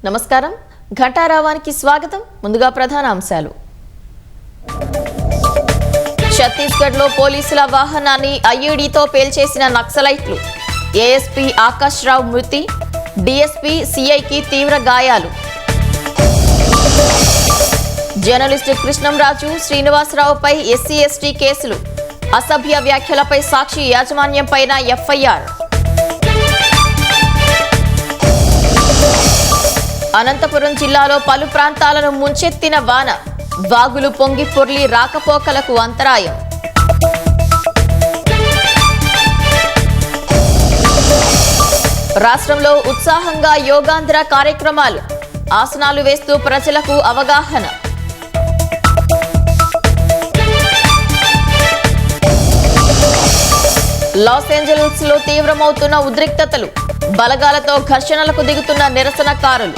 నమస్కారం ఘంటారావానికి స్వాగతం ముందుగా ప్రధాన అంశాలు ఛత్తీస్గఢ్ లో పోలీసుల వాహనాన్ని ఐఈడీతో పేల్చేసిన నక్సలైట్లు ఏఎస్పీ ఆకాష్ రావు మృతి డీఎస్పీ సిఐకి తీవ్ర గాయాలు జర్నలిస్టు కృష్ణంరాజు శ్రీనివాసరావుపై ఎస్సీ ఎస్టీ కేసులు అసభ్య వ్యాఖ్యలపై సాక్షి యాజమాన్యంపైన ఎఫ్ఐఆర్ అనంతపురం జిల్లాలో పలు ప్రాంతాలను ముంచెత్తిన వాన వాగులు పొంగి పొర్లి రాకపోకలకు అంతరాయం రాష్ట్రంలో ఉత్సాహంగా యోగాంధ్ర కార్యక్రమాలు ఆసనాలు వేస్తూ ప్రజలకు అవగాహన లాస్ ఏంజల్స్ లో తీవ్రమవుతున్న ఉద్రిక్తతలు బలగాలతో ఘర్షణలకు దిగుతున్న నిరసనకారులు